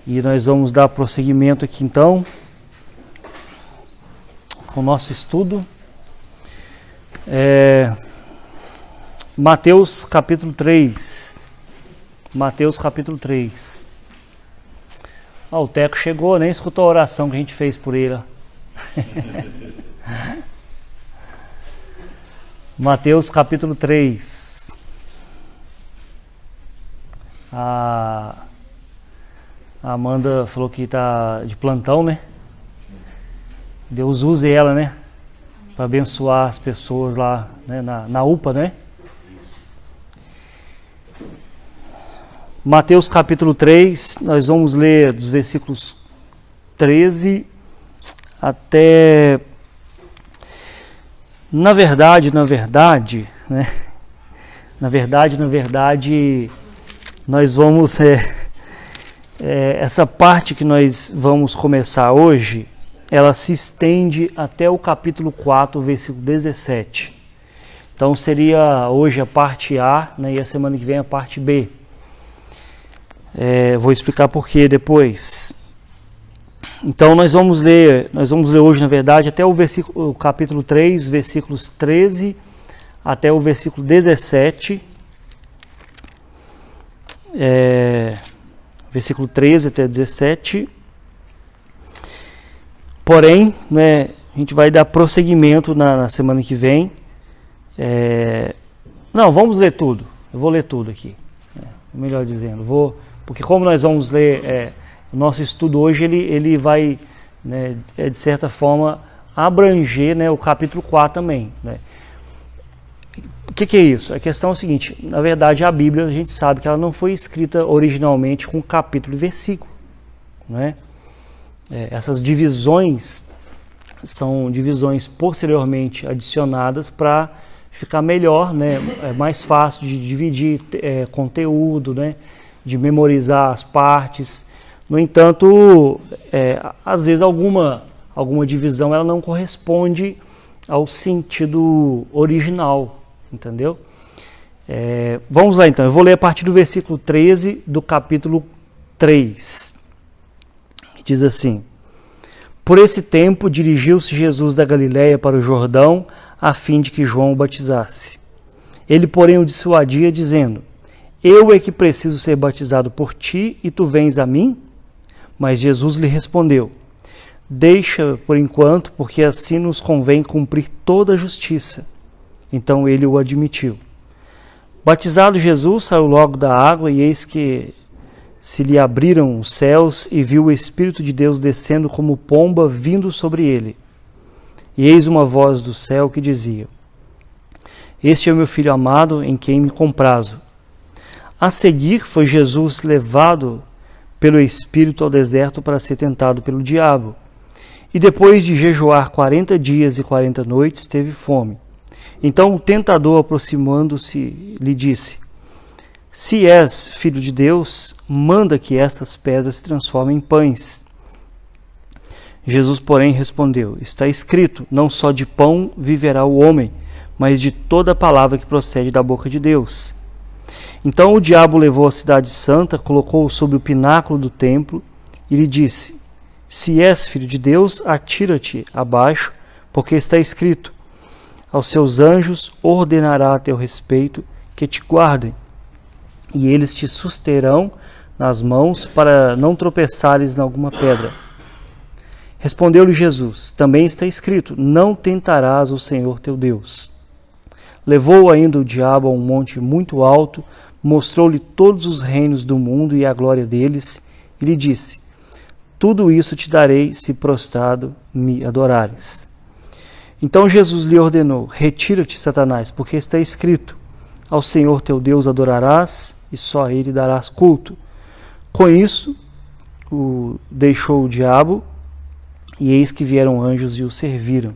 E nós vamos dar prosseguimento aqui então com o nosso estudo. Mateus capítulo 3. Mateus capítulo 3. O Teco chegou, nem escutou a oração que a gente fez por ele. Mateus capítulo 3. A Amanda falou que está de plantão, né? Deus use ela, né? Para abençoar as pessoas lá, né? na UPA, né? Mateus capítulo 3, nós vamos ler dos versículos 13 até... Na verdade, né? Na verdade, nós vamos... essa parte que nós vamos começar hoje, ela se estende até o capítulo 4, versículo 17. Então seria hoje a parte A, né, e a semana que vem a parte B. Vou explicar por quê depois. Então nós vamos ler hoje, na verdade, até o capítulo 3, versículos 13 até o versículo 17. Versículo 13 até 17. Porém, né, a gente vai dar prosseguimento na semana que vem. Não, vamos ler tudo. Eu vou ler tudo aqui. Melhor dizendo, porque como nós vamos ler, o nosso estudo hoje, ele vai, né, de certa forma, abranger, né, o capítulo 4 também. Né? O que é isso? A questão é o seguinte, na verdade a Bíblia, a gente sabe que ela não foi escrita originalmente com capítulo e versículo. Né? Essas divisões são divisões posteriormente adicionadas para ficar melhor, né? É mais fácil de dividir conteúdo, né? De memorizar as partes. No entanto, às vezes alguma divisão ela não corresponde ao sentido original, entendeu? Vamos lá então, eu vou ler a partir do versículo 13 do capítulo 3. Que diz assim: Por esse tempo dirigiu-se Jesus da Galiléia para o Jordão, a fim de que João o batizasse. Ele, porém, o dissuadia, dizendo: Eu é que preciso ser batizado por ti, e tu vens a mim? Mas Jesus lhe respondeu: Deixa por enquanto, porque assim nos convém cumprir toda a justiça. Então ele o admitiu. Batizado Jesus, saiu logo da água, e eis que se lhe abriram os céus, e viu o Espírito de Deus descendo como pomba vindo sobre ele. E eis uma voz do céu que dizia: Este é o meu Filho amado, em quem me comprazo. A seguir foi Jesus levado pelo Espírito ao deserto para ser tentado pelo diabo. E depois de jejuar 40 dias e 40 noites, teve fome. Então o tentador, aproximando-se, lhe disse: Se és filho de Deus, manda que estas pedras se transformem em pães. Jesus, porém, respondeu: Está escrito, não só de pão viverá o homem, mas de toda a palavra que procede da boca de Deus. Então o diabo levou a cidade santa, colocou-o sobre o pináculo do templo e lhe disse: Se és filho de Deus, atira-te abaixo, porque está escrito: Aos seus anjos ordenará a teu respeito que te guardem, e eles te susterão nas mãos para não tropeçares em alguma pedra. Respondeu-lhe Jesus: Também está escrito: Não tentarás o Senhor teu Deus. Levou ainda o diabo a um monte muito alto, mostrou-lhe todos os reinos do mundo e a glória deles, e lhe disse: Tudo isso te darei se prostrado me adorares. Então Jesus lhe ordenou: Retira-te, Satanás, porque está escrito: Ao Senhor teu Deus adorarás, e só a ele darás culto. Com isso, deixou o diabo, e eis que vieram anjos e o serviram.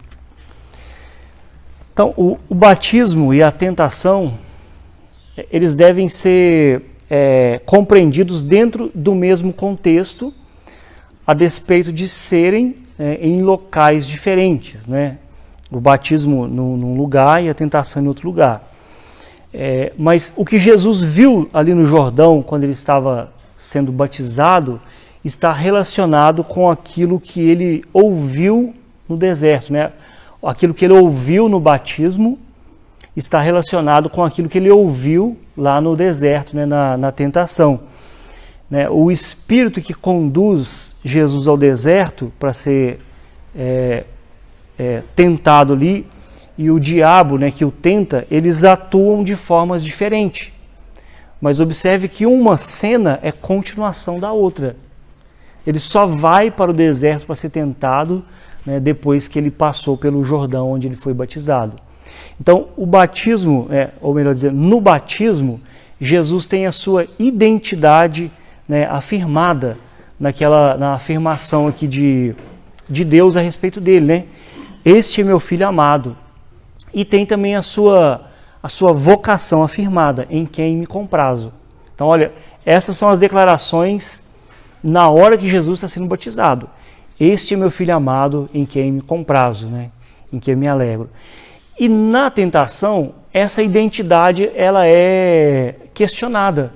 Então, o batismo e a tentação, eles devem ser compreendidos dentro do mesmo contexto, a despeito de serem em locais diferentes, né? O batismo num lugar e a tentação em outro lugar. Mas o que Jesus viu ali no Jordão, quando ele estava sendo batizado, está relacionado com aquilo que ele ouviu no deserto, né? Aquilo que ele ouviu no batismo está relacionado com aquilo que ele ouviu lá no deserto, né? na tentação. Né? O Espírito que conduz Jesus ao deserto para ser tentado ali, e o diabo, né, que o tenta, eles atuam de formas diferentes. Mas observe que uma cena é continuação da outra. Ele só vai para o deserto para ser tentado, né, depois que ele passou pelo Jordão, onde ele foi batizado. Então, o batismo, ou melhor dizendo, no batismo, Jesus tem a sua identidade, né, afirmada na afirmação aqui de Deus a respeito dele, né? Este é meu filho amado. E tem também a sua vocação afirmada, em quem me comprazo. Então, olha, essas são as declarações na hora que Jesus está sendo batizado. Este é meu filho amado, em quem me comprazo, né? Em quem me alegro. E na tentação, essa identidade ela é questionada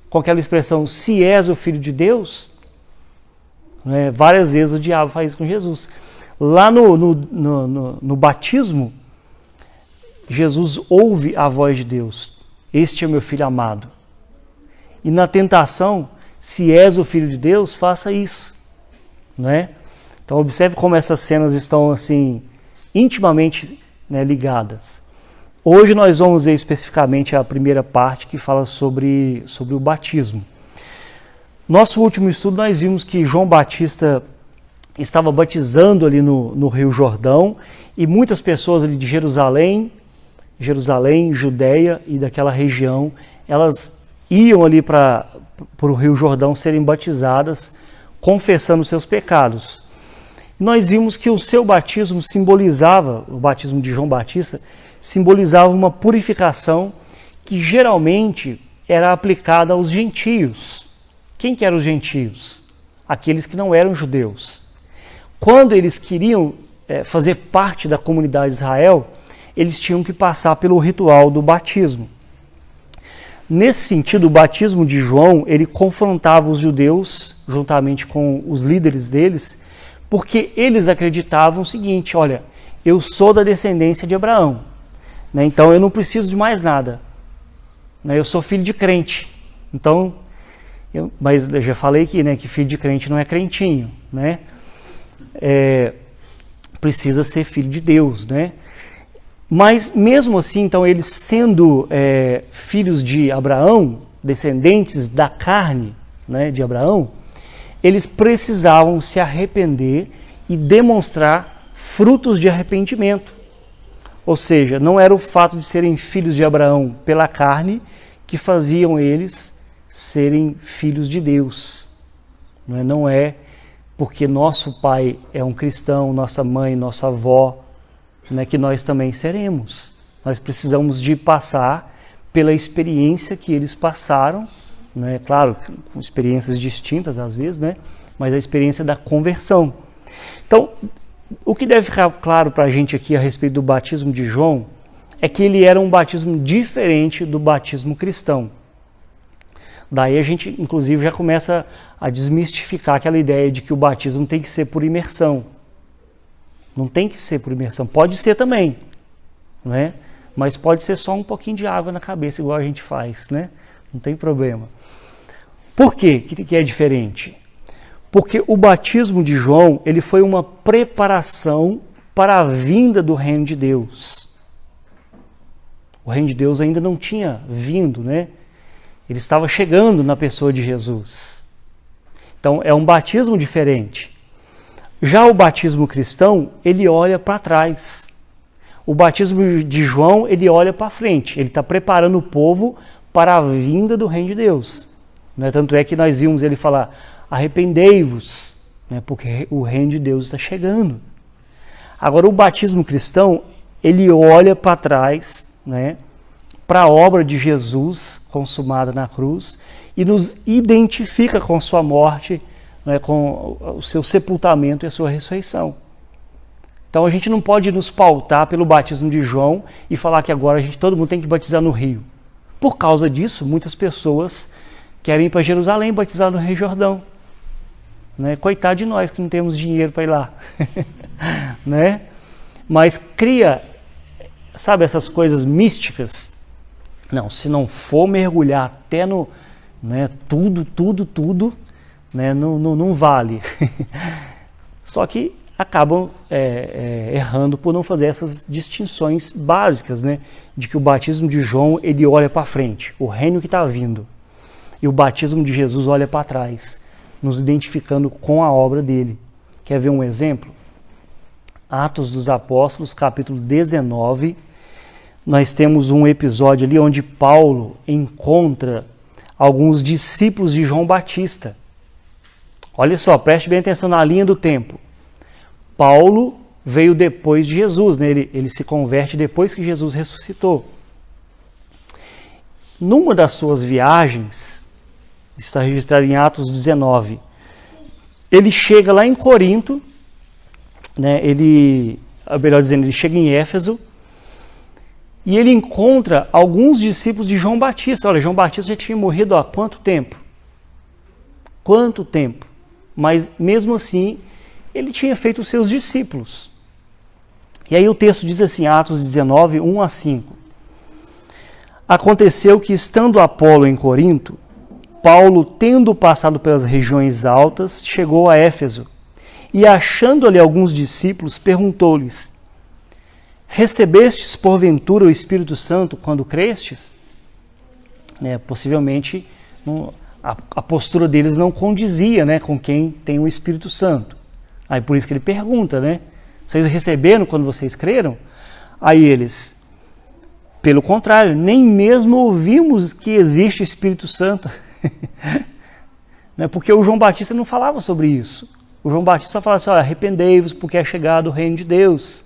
com aquela expressão, se és o filho de Deus, né? Várias vezes o diabo faz isso com Jesus. Lá no batismo, Jesus ouve a voz de Deus, este é meu filho amado. E na tentação, se és o filho de Deus, faça isso. Né? Então observe como essas cenas estão assim intimamente, né, ligadas. Hoje nós vamos ver especificamente a primeira parte que fala sobre o batismo. Nosso último estudo nós vimos que João Batista estava batizando ali no Rio Jordão, e muitas pessoas ali de Jerusalém, Judeia e daquela região, elas iam ali para o Rio Jordão serem batizadas, confessando seus pecados. Nós vimos que o seu batismo simbolizava, o batismo de João Batista, simbolizava uma purificação que geralmente era aplicada aos gentios. Quem que eram os gentios? Aqueles que não eram judeus. Quando eles queriam fazer parte da comunidade de Israel, eles tinham que passar pelo ritual do batismo. Nesse sentido, o batismo de João, ele confrontava os judeus, juntamente com os líderes deles, porque eles acreditavam o seguinte, olha, eu sou da descendência de Abraão, né, então eu não preciso de mais nada, né, eu sou filho de crente, então, mas eu já falei aqui, né, que filho de crente não é crentinho, né, precisa ser filho de Deus, né. Mas mesmo assim, então, eles sendo filhos de Abraão, descendentes da carne, né, de Abraão, eles precisavam se arrepender e demonstrar frutos de arrependimento. Ou seja, não era o fato de serem filhos de Abraão pela carne que faziam eles serem filhos de Deus. Não é porque nosso pai é um cristão, nossa mãe, nossa avó, né, que nós também seremos. Nós precisamos de passar pela experiência que eles passaram, né, claro, com experiências distintas às vezes, né, mas a experiência da conversão. Então, o que deve ficar claro para a gente aqui a respeito do batismo de João é que ele era um batismo diferente do batismo cristão. Daí a gente, inclusive, já começa a desmistificar aquela ideia de que o batismo tem que ser por imersão. Não tem que ser por imersão, pode ser também, né? Mas pode ser só um pouquinho de água na cabeça, igual a gente faz, né? Não tem problema. Por quê que é diferente? Porque o batismo de João, ele foi uma preparação para a vinda do reino de Deus. O reino de Deus ainda não tinha vindo, né? Ele estava chegando na pessoa de Jesus. Então é um batismo diferente. Já o batismo cristão, ele olha para trás. O batismo de João, ele olha para frente. Ele está preparando o povo para a vinda do reino de Deus. Né? Tanto é que nós vimos ele falar, arrependei-vos, né? Porque o reino de Deus está chegando. Agora, o batismo cristão, ele olha para trás, né? Para a obra de Jesus consumada na cruz e nos identifica com sua morte, né, com o seu sepultamento e a sua ressurreição. Então a gente não pode nos pautar pelo batismo de João e falar que agora todo mundo tem que batizar no rio. Por causa disso, muitas pessoas querem ir para Jerusalém batizar no Rio Jordão. né? Coitado de nós que não temos dinheiro para ir lá, né? Mas cria, sabe, essas coisas místicas. Não, se não for mergulhar até no, né, tudo, né, não vale. Só que acabam errando por não fazer essas distinções básicas, né, de que o batismo de João, ele olha para frente, o reino que está vindo, e o batismo de Jesus olha para trás, nos identificando com a obra dele. Quer ver um exemplo? Atos dos Apóstolos, capítulo 19, nós temos um episódio ali onde Paulo encontra alguns discípulos de João Batista. Olha só, preste bem atenção na linha do tempo. Paulo veio depois de Jesus, né? Ele se converte depois que Jesus ressuscitou. Numa das suas viagens, está registrado em Atos 19, ele chega lá em Corinto, né? Melhor dizendo, ele chega em Éfeso, e ele encontra alguns discípulos de João Batista. Olha, João Batista já tinha morrido há quanto tempo? Quanto tempo? Mas mesmo assim, ele tinha feito os seus discípulos. E aí o texto diz assim, Atos 19, 1 a 5. Aconteceu que, estando Apolo em Corinto, Paulo, tendo passado pelas regiões altas, chegou a Éfeso, e achando ali alguns discípulos, perguntou-lhes: recebestes porventura o Espírito Santo quando crestes? Possivelmente a postura deles não condizia, né, com quem tem o Espírito Santo. Aí por isso que ele pergunta, né? Vocês receberam quando vocês creram? Aí eles, pelo contrário, nem mesmo ouvimos que existe o Espírito Santo. Porque o João Batista não falava sobre isso. O João Batista falava assim, arrependei-vos porque é chegado o reino de Deus.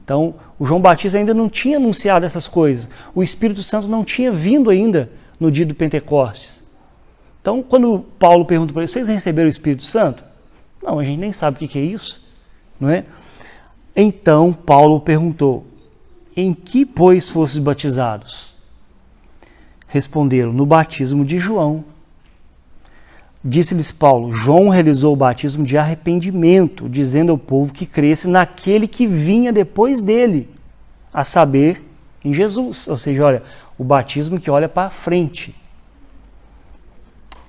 Então, o João Batista ainda não tinha anunciado essas coisas. O Espírito Santo não tinha vindo ainda no dia do Pentecostes. Então, quando Paulo pergunta para eles, vocês receberam o Espírito Santo? Não, a gente nem sabe o que é isso, não é? Então, Paulo perguntou, em que, pois, fostes batizados? Responderam, no batismo de João. Disse-lhes Paulo, João realizou o batismo de arrependimento, dizendo ao povo que cresce naquele que vinha depois dele, a saber, em Jesus. Ou seja, olha, o batismo que olha para frente.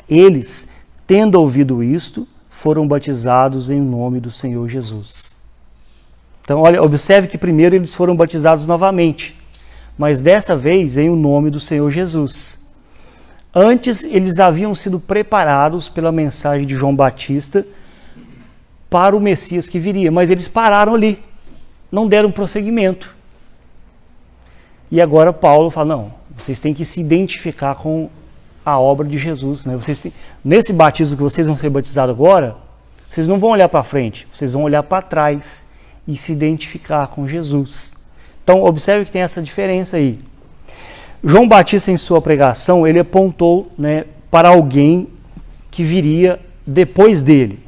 Eles, tendo ouvido isto, foram batizados em nome do Senhor Jesus. Então, olha, observe que primeiro eles foram batizados novamente, mas dessa vez em o nome do Senhor Jesus. Antes, eles haviam sido preparados pela mensagem de João Batista para o Messias que viria, mas eles pararam ali, não deram prosseguimento. E agora Paulo fala, não, vocês têm que se identificar com a obra de Jesus, né? Nesse batismo que vocês vão ser batizados agora, vocês não vão olhar para frente, vocês vão olhar para trás e se identificar com Jesus. Então, observe que tem essa diferença aí. João Batista, em sua pregação, ele apontou, né, para alguém que viria depois dele,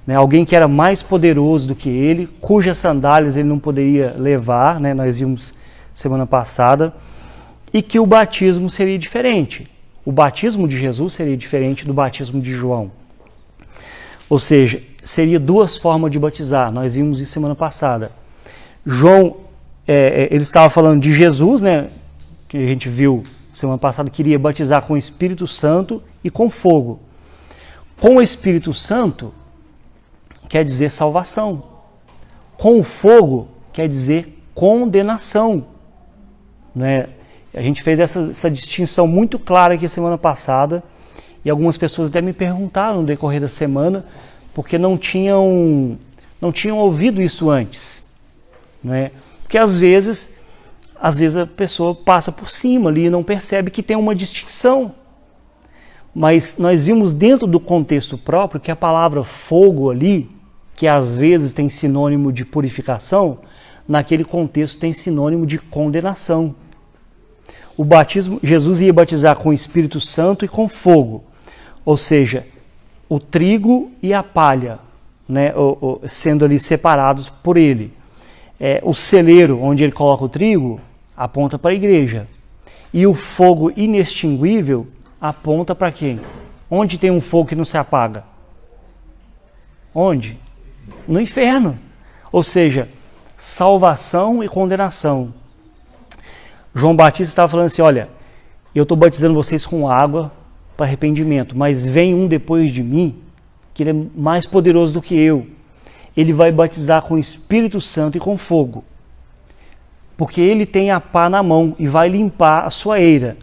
né, alguém que era mais poderoso do que ele, cujas sandálias ele não poderia levar, né, nós vimos semana passada, e que o batismo seria diferente. O batismo de Jesus seria diferente do batismo de João. Ou seja, seria duas formas de batizar, nós vimos isso semana passada. João, ele estava falando de Jesus, né, que a gente viu semana passada, queria batizar com o Espírito Santo e com fogo. Com o Espírito Santo quer dizer salvação. Com o fogo quer dizer condenação. Né? A gente fez essa distinção muito clara aqui semana passada e algumas pessoas até me perguntaram no decorrer da semana porque não tinham ouvido isso antes. Né? Porque às vezes a pessoa passa por cima ali e não percebe que tem uma distinção. Mas nós vimos dentro do contexto próprio que a palavra fogo ali, que às vezes tem sinônimo de purificação, naquele contexto tem sinônimo de condenação. O batismo, Jesus ia batizar com o Espírito Santo e com fogo, ou seja, o trigo e a palha, né, sendo ali separados por ele. O celeiro, onde ele coloca o trigo, aponta para a igreja. E o fogo inextinguível aponta para quem? Onde tem um fogo que não se apaga? Onde? No inferno. Ou seja, salvação e condenação. João Batista estava falando assim, olha, eu estou batizando vocês com água para arrependimento, mas vem um depois de mim, que ele é mais poderoso do que eu. Ele vai batizar com o Espírito Santo e com fogo. Porque ele tem a pá na mão e vai limpar a sua eira.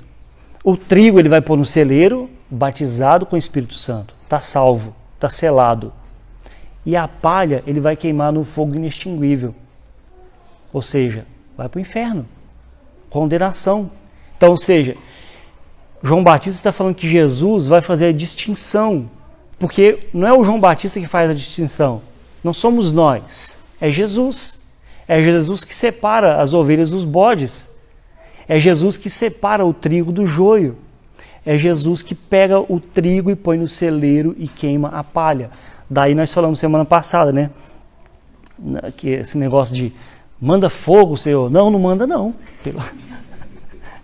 O trigo ele vai pôr no celeiro, batizado com o Espírito Santo. Está salvo, está selado. E a palha ele vai queimar no fogo inextinguível. Ou seja, vai para o inferno. Condenação. Então, ou seja, João Batista está falando que Jesus vai fazer a distinção. Porque não é o João Batista que faz a distinção. Não somos nós. É Jesus. É Jesus que separa as ovelhas dos bodes. É Jesus que separa o trigo do joio. É Jesus que pega o trigo e põe no celeiro e queima a palha. Daí nós falamos semana passada, né? Que esse negócio de manda fogo, Senhor. Não, não manda não.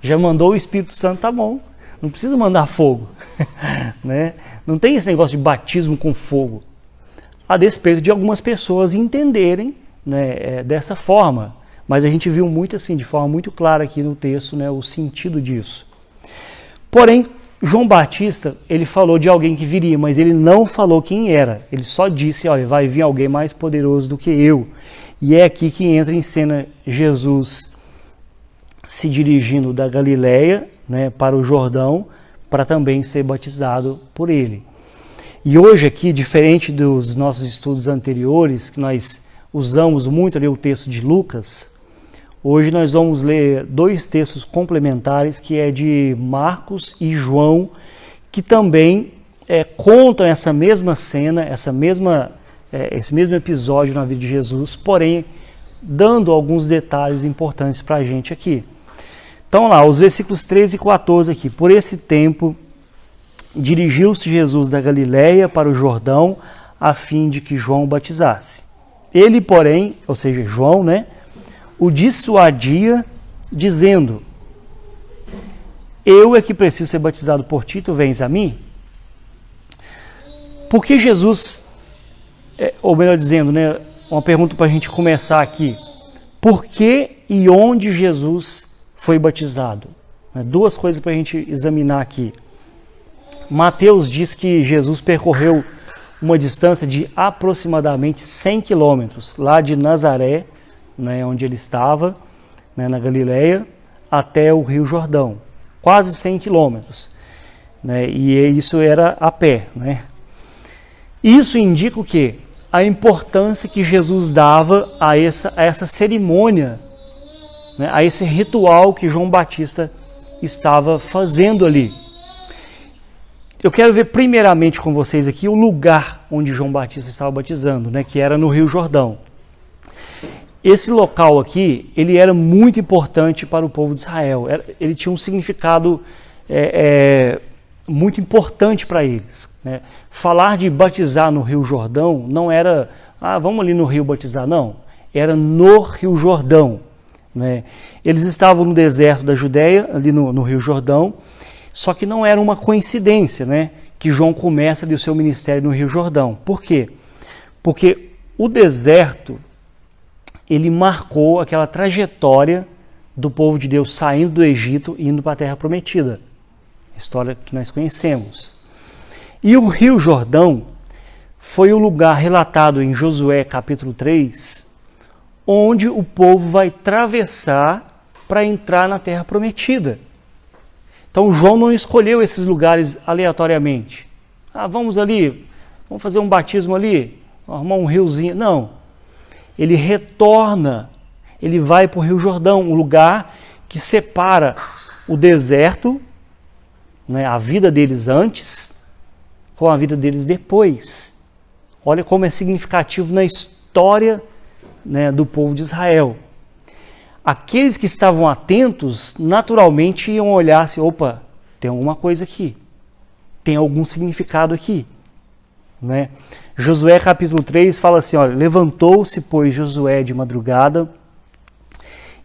Já mandou o Espírito Santo, tá bom. Não precisa mandar fogo. Né? Não tem esse negócio de batismo com fogo. A despeito de algumas pessoas entenderem, né, dessa forma. Mas a gente viu muito assim, de forma muito clara aqui no texto, né, o sentido disso. Porém, João Batista, ele falou de alguém que viria, mas ele não falou quem era. Ele só disse, olha, vai vir alguém mais poderoso do que eu. E é aqui que entra em cena Jesus se dirigindo da Galileia, né, para o Jordão, para também ser batizado por ele. E hoje aqui, diferente dos nossos estudos anteriores, que nós usamos muito ali o texto de Lucas, hoje nós vamos ler dois textos complementares, que é de Marcos e João, que também contam essa mesma cena, esse mesmo episódio na vida de Jesus, porém dando alguns detalhes importantes para a gente aqui. Então lá, os versículos 13 e 14 aqui. Por esse tempo, dirigiu-se Jesus da Galileia para o Jordão, a fim de que João o batizasse. Ele, porém, ou seja, João, né, o dissuadia, dizendo, eu é que preciso ser batizado por ti, tu vens a mim? Porque Jesus, ou melhor dizendo, né, uma pergunta para a gente começar aqui, por que e onde Jesus foi batizado? Duas coisas para a gente examinar aqui. Mateus diz que Jesus percorreu uma distância de aproximadamente 100 quilômetros, lá de Nazaré, né, onde ele estava, né, na Galileia, até o Rio Jordão. Quase 100 quilômetros. Né, e isso era a pé. Né? Isso indica o quê? A importância que Jesus dava a essa cerimônia, né, a esse ritual que João Batista estava fazendo ali. Eu quero ver primeiramente com vocês aqui o lugar onde João Batista estava batizando, né, que era no Rio Jordão. Esse local aqui, ele era muito importante para o povo de Israel. Ele tinha um significado muito importante para eles. Né? Falar de batizar no Rio Jordão não era, vamos ali no rio batizar, não. Era no Rio Jordão. Né? Eles estavam no deserto da Judéia, ali no Rio Jordão, só que não era uma coincidência, né, que João começa ali o seu ministério no Rio Jordão. Por quê? Porque o deserto, ele marcou aquela trajetória do povo de Deus saindo do Egito e indo para a Terra Prometida. História que nós conhecemos. E o Rio Jordão foi o lugar relatado em Josué capítulo 3, onde o povo vai atravessar para entrar na Terra Prometida. Então João não escolheu esses lugares aleatoriamente. Vamos ali, vamos fazer um batismo ali, arrumar um riozinho. Não. Ele retorna, ele vai para o Rio Jordão, um lugar que separa o deserto, né, a vida deles antes, com a vida deles depois. Olha como é significativo na história, né, do povo de Israel. Aqueles que estavam atentos, naturalmente iam olhar assim, opa, tem alguma coisa aqui, tem algum significado aqui. Né? Josué capítulo 3 fala assim, olha, levantou-se, pois, Josué de madrugada,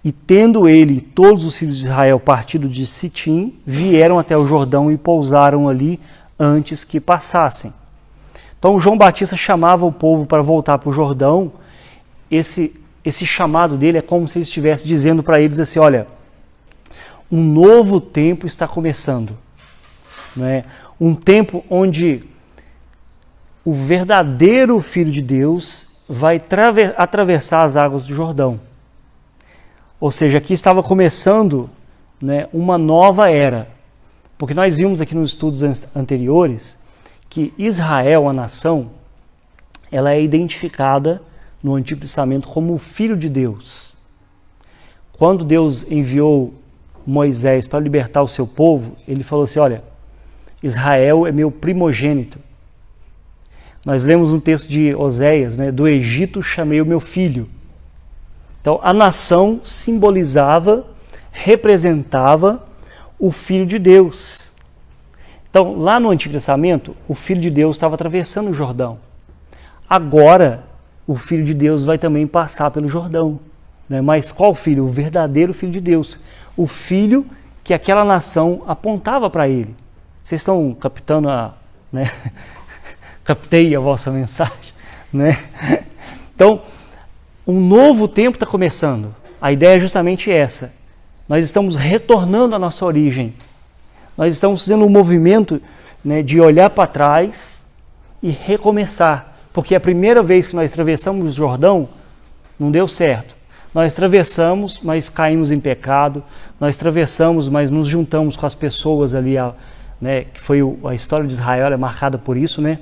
e tendo ele e todos os filhos de Israel partido de Sitim, vieram até o Jordão e pousaram ali antes que passassem. Então João Batista chamava o povo para voltar para o Jordão. Esse chamado dele é como se ele estivesse dizendo para eles assim, olha, um novo tempo está começando. Não é? Um tempo onde o verdadeiro Filho de Deus vai atravessar as águas do Jordão. Ou seja, aqui estava começando, né, uma nova era. Porque nós vimos aqui nos estudos anteriores que Israel, a nação, ela é identificada no Antigo Testamento como o Filho de Deus. Quando Deus enviou Moisés para libertar o seu povo, ele falou assim, olha, Israel é meu primogênito. Nós lemos um texto de Oséias, né, do Egito chamei o meu filho. Então, a nação simbolizava, representava o Filho de Deus. Então, lá no Antigo Testamento, o Filho de Deus estava atravessando o Jordão. Agora, o Filho de Deus vai também passar pelo Jordão. Né? Mas qual filho? O verdadeiro Filho de Deus. O filho que aquela nação apontava para ele. Vocês estão captando né? Captei a vossa mensagem, né? Então, um novo tempo está começando. A ideia é justamente essa. Nós estamos retornando à nossa origem. Nós estamos fazendo um movimento, né, de olhar para trás e recomeçar. Porque a primeira vez que nós atravessamos o Jordão, não deu certo. Nós atravessamos, mas caímos em pecado. Nós atravessamos, mas nos juntamos com as pessoas ali, né, que foi a história de Israel, é marcada por isso, né?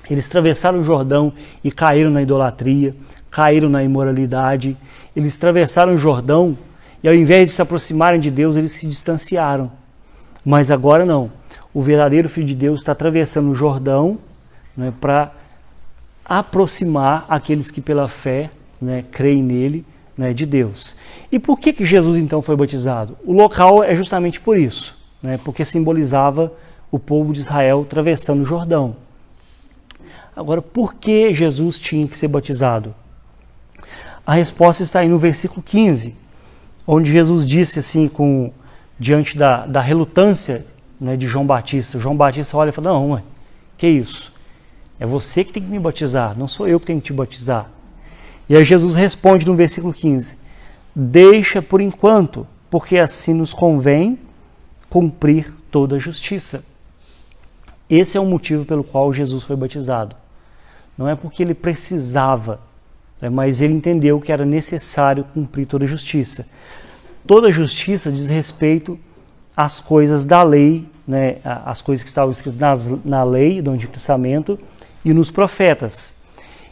Eles atravessaram o Jordão e caíram na idolatria, caíram na imoralidade. Eles atravessaram o Jordão e ao invés de se aproximarem de Deus, eles se distanciaram. Mas agora não. O verdadeiro Filho de Deus está atravessando o Jordão, né, para aproximar aqueles que pela fé, né, creem nele, né, de Deus. E por que Jesus então foi batizado? O local é justamente por isso, né, porque simbolizava o povo de Israel atravessando o Jordão. Agora, por que Jesus tinha que ser batizado? A resposta está aí no versículo 15, onde Jesus disse assim, diante da relutância, né, de João Batista. João Batista olha e fala, não, mãe, que isso? É você que tem que me batizar, não sou eu que tenho que te batizar. E aí Jesus responde no versículo 15, deixa por enquanto, porque assim nos convém cumprir toda a justiça. Esse é o motivo pelo qual Jesus foi batizado. Não é porque ele precisava, né, mas ele entendeu que era necessário cumprir toda a justiça. Toda a justiça diz respeito às coisas da lei, né, as coisas que estavam escritas na lei do Antigo Testamento e nos profetas.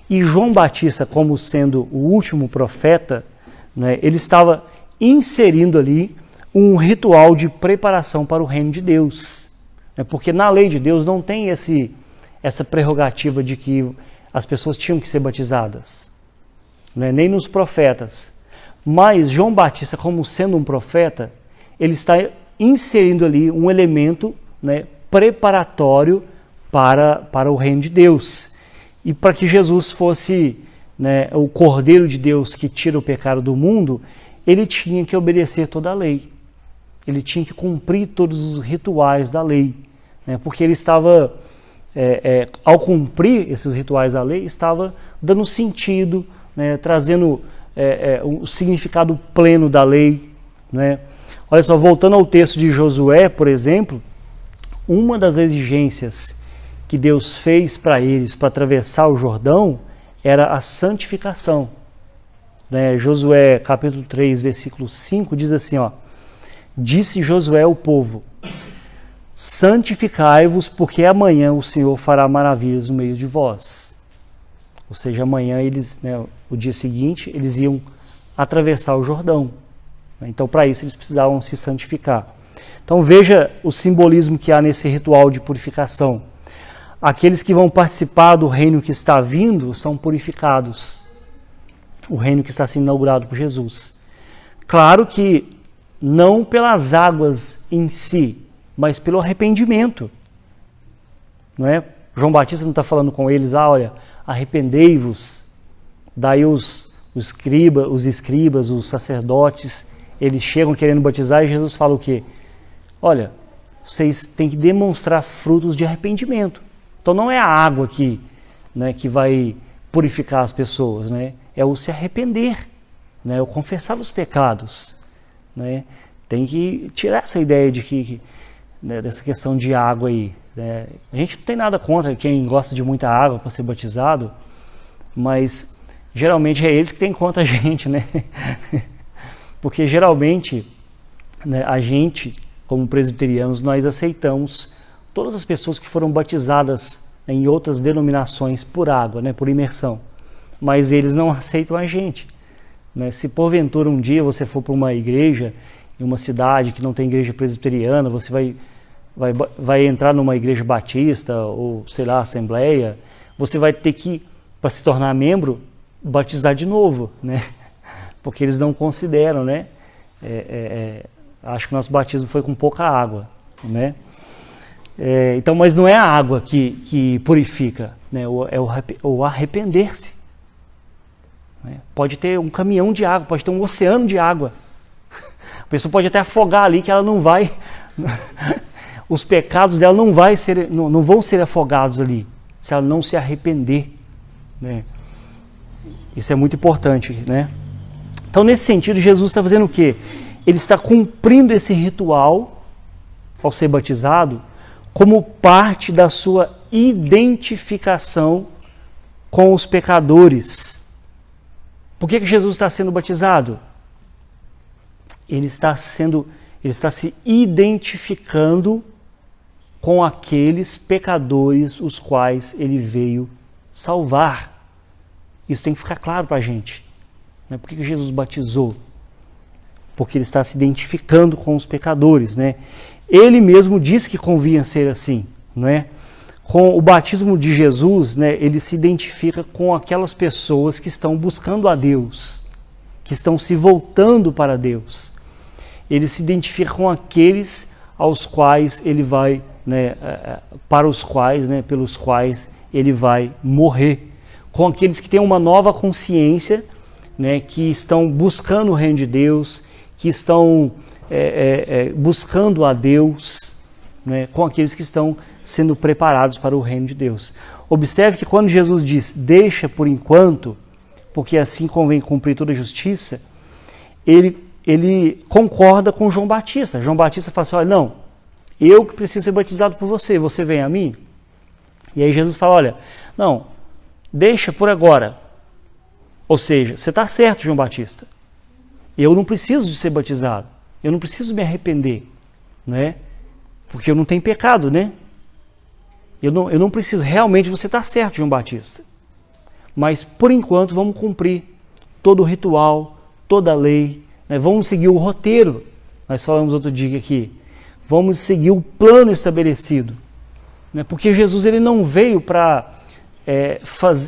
E João Batista, como sendo o último profeta, né, ele estava inserindo ali um ritual de preparação para o reino de Deus. Né, porque na lei de Deus não tem essa prerrogativa de que as pessoas tinham que ser batizadas, né, nem nos profetas. Mas João Batista, como sendo um profeta, ele está inserindo ali um elemento, né, preparatório para o reino de Deus. E para que Jesus fosse, né, o Cordeiro de Deus que tira o pecado do mundo, ele tinha que obedecer toda a lei. Ele tinha que cumprir todos os rituais da lei. Né, porque ele estava, ao cumprir esses rituais da lei, estava dando sentido, né, trazendo o significado pleno da lei. Né. Olha só, voltando ao texto de Josué, por exemplo, uma das exigências que Deus fez para eles para atravessar o Jordão era a santificação. Né? Josué capítulo 3, versículo 5 diz assim, ó, disse Josué ao povo, santificai-vos, porque amanhã o Senhor fará maravilhas no meio de vós. Ou seja, amanhã eles, né, o dia seguinte, eles iam atravessar o Jordão. Então, para isso, eles precisavam se santificar. Então, veja o simbolismo que há nesse ritual de purificação. Aqueles que vão participar do reino que está vindo são purificados. O reino que está sendo inaugurado por Jesus. Claro que não pelas águas em si, mas pelo arrependimento. Não é? João Batista não está falando com eles, olha, arrependei-vos. Daí os escribas, os sacerdotes, eles chegam querendo batizar e Jesus fala o quê? Olha, vocês têm que demonstrar frutos de arrependimento. Então não é a água que vai purificar as pessoas, né? É o se arrepender, né? É o confessar os pecados, né? Tem que tirar essa ideia de que né, dessa questão de água aí, né? A gente não tem nada contra quem gosta de muita água para ser batizado, mas geralmente é eles que têm contra a gente, né? Porque geralmente, né, a gente, como presbiterianos, nós aceitamos todas as pessoas que foram batizadas em outras denominações por água, né, por imersão, mas eles não aceitam a gente, né? Se porventura um dia você for para uma igreja em uma cidade que não tem igreja presbiteriana, você vai entrar numa igreja batista ou, sei lá, assembleia, você vai ter que, para se tornar membro, batizar de novo, né? Porque eles não consideram, né? Acho que o nosso batismo foi com pouca água, né? Então, mas não é a água que purifica, né? É o arrepender-se. Né? Pode ter um caminhão de água, pode ter um oceano de água. A pessoa pode até afogar ali, que ela não vai... Os pecados dela não vão ser afogados ali, se ela não se arrepender, né? Isso é muito importante, né? Então, nesse sentido, Jesus está fazendo o quê? Ele está cumprindo esse ritual, ao ser batizado, como parte da sua identificação com os pecadores. Por que Jesus está sendo batizado? Ele está se identificando com aqueles pecadores os quais ele veio salvar. Isso tem que ficar claro para a gente. Por que Jesus batizou? Porque ele está se identificando com os pecadores, né? Ele mesmo disse que convinha ser assim, não é? Com o batismo de Jesus, né, ele se identifica com aquelas pessoas que estão buscando a Deus, que estão se voltando para Deus. Ele se identifica com aqueles aos quais ele vai, né, para os quais, né, pelos quais ele vai morrer, com aqueles que têm uma nova consciência, né, que estão buscando o reino de Deus, que estão buscando a Deus, né, com aqueles que estão sendo preparados para o reino de Deus. Observe que quando Jesus diz, deixa por enquanto, porque assim convém cumprir toda a justiça, ele concorda com João Batista. João Batista fala assim, olha, não, eu que preciso ser batizado por você, você vem a mim? E aí Jesus fala, olha, não, deixa por agora. Ou seja, você está certo, João Batista. Eu não preciso de ser batizado. Eu não preciso me arrepender, né? Porque eu não tenho pecado, né? Eu não preciso. Realmente você está certo, João Batista. Mas, por enquanto, vamos cumprir todo o ritual, toda a lei, né? Vamos seguir o roteiro. Nós falamos outro dia aqui. Vamos seguir o plano estabelecido. Né? Porque Jesus ele não veio para